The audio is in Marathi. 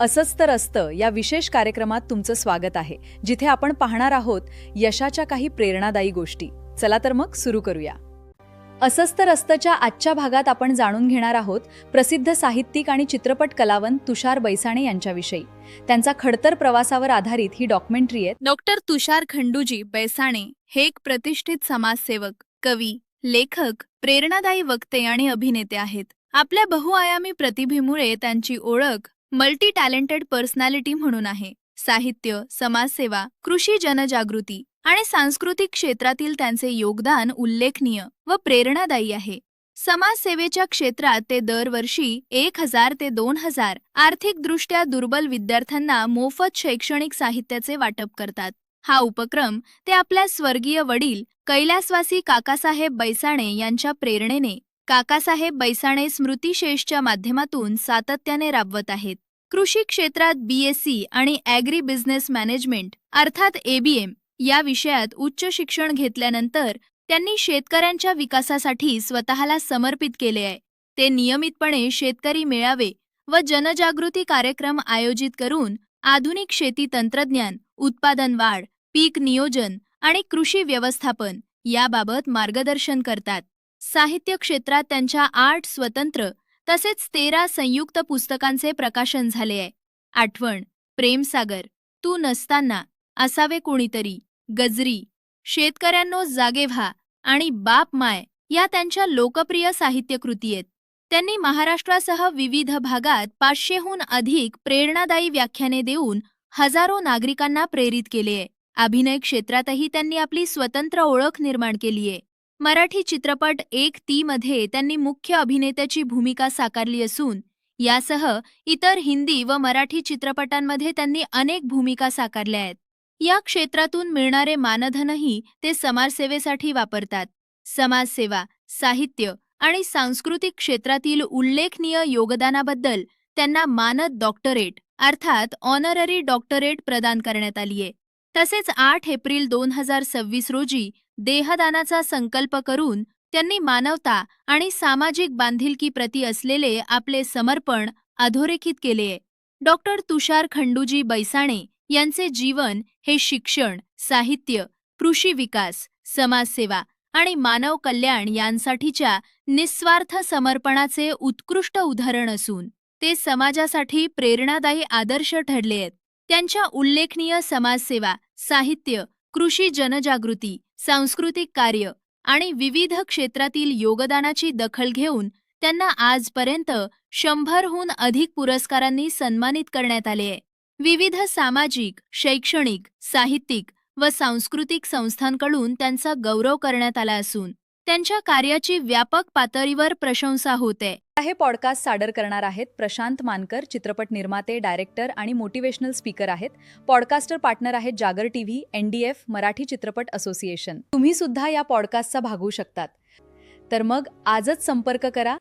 असंच तर असतं या विशेष कार्यक्रमात तुमचं स्वागत आहे, जिथे आपण पाहणार आहोत यशाच्या काही प्रेरणादायी गोष्टी. चला तर मग सुरू करूया. असंच तर असतंच्या आजच्या भागात आपण जाणून घेणार आहोत प्रसिद्ध साहित्यिक आणि चित्रपट कलावंत तुषार बैसाणे यांच्याविषयी. त्यांचा खडतर प्रवासावर आधारित ही डॉक्युमेंटरी आहे. डॉक्टर तुषार खंडूजी बैसाणे हे एक प्रतिष्ठित समाजसेवक, कवी, लेखक, प्रेरणादायी वक्ते आणि अभिनेते आहेत. आपल्या बहुआयामी प्रतिभेमुळे त्यांची ओळख मल्टी टॅलेंटेड पर्सनॅलिटी म्हणून आहे. साहित्य, समाजसेवा, कृषी जनजागृती आणि सांस्कृतिक क्षेत्रातील त्यांचे योगदान उल्लेखनीय व प्रेरणादायी आहे. समाजसेवेच्या क्षेत्रात ते दरवर्षी 1000 ते 2000 आर्थिकदृष्ट्या दुर्बल विद्यार्थ्यांना मोफत शैक्षणिक साहित्याचे वाटप करतात. हा उपक्रम ते आपल्या स्वर्गीय वडील कैलासवासी काकासाहेब बैसाणे यांच्या प्रेरणेने काकासाहेब बैसाणे स्मृतिशेषच्या माध्यमातून सातत्याने राबवत आहेत. कृषी क्षेत्रात BSc आणि ॲग्री बिझनेस मॅनेजमेंट अर्थात ABM या विषयात उच्च शिक्षण घेतल्यानंतर त्यांनी शेतकऱ्यांच्या विकासासाठी स्वतःला समर्पित केले आहे. ते नियमितपणे शेतकरी मेळावे व जनजागृती कार्यक्रम आयोजित करून आधुनिक शेती तंत्रज्ञान, उत्पादन वाढ, पीक नियोजन आणि कृषी व्यवस्थापन याबाबत मार्गदर्शन करतात. साहित्य क्षेत्रात त्यांच्या 8 स्वतंत्र तसेच 13 संयुक्त पुस्तकांचे प्रकाशन झाले आहे. आठवण, प्रेमसागर, तू नसताना, असावे कोणीतरी, गजरी, शेतकऱ्यांनो जागे व्हा आणि बाप माय या त्यांच्या लोकप्रिय साहित्यकृती आहेत. त्यांनी महाराष्ट्रासह विविध भागात 500हून अधिक प्रेरणादायी व्याख्याने देऊन हजारो नागरिकांना प्रेरित केले आहे. अभिनय क्षेत्रातही त्यांनी आपली स्वतंत्र ओळख निर्माण केली आहे. मराठी चित्रपट 1 मध्ये त्यांनी मुख्य अभिनेत्याची भूमिका साकारली असून यासह इतर हिंदी व मराठी चित्रपटांमध्ये त्यांनी अनेक भूमिका साकारल्या आहेत. या क्षेत्रातून मिळणारे मानधनही ते समाजसेवेसाठी वापरतात. समाजसेवा, साहित्य आणि सांस्कृतिक क्षेत्रातील उल्लेखनीय योगदानाबद्दल त्यांना मानद डॉक्टरेट अर्थात ऑनररी डॉक्टरेट प्रदान करण्यात आली आहे. तसेच 8 एप्रिल 2026 रोजी देहदानाचा संकल्प करून त्यांनी मानवता आणि सामाजिक बांधिलकीप्रती असलेले आपले समर्पण अधोरेखित केले आहे. डॉक्टर तुषार खंडूजी बैसाणे यांचे जीवन हे शिक्षण, साहित्य, कृषी विकास, समाजसेवा आणि मानव कल्याण यांसाठीच्या निस्वार्थ समर्पणाचे उत्कृष्ट उदाहरण असून ते समाजासाठी प्रेरणादायी आदर्श ठरले आहेत. त्यांच्या उल्लेखनीय समाजसेवा, साहित्य, कृषी जनजागृती, सांस्कृतिक कार्य आणि विविध क्षेत्रातील योगदानाची दखल घेऊन त्यांना आजपर्यंत 100हून अधिक पुरस्कारांनी सन्मानित करण्यात आले आहे. विविध सामाजिक, शैक्षणिक, साहित्यिक व सांस्कृतिक संस्थांकडून त्यांचा गौरव करण्यात आला असून त्यांच्या कार्याची व्यापक पातळीवर प्रशंसा होते. हे पॉडकास्ट सादर करणार आहेत प्रशांत मानकर, चित्रपट निर्माते, डायरेक्टर आणि मोटिवेशनल स्पीकर आहेत. पॉडकास्टर पार्टनर आहेत जागर TV, NDF, मराठी चित्रपट असोसिएशन. तुम्ही सुद्धा या पॉडकास्टचा भाग होऊ शकतात. तर मग आजच संपर्क करा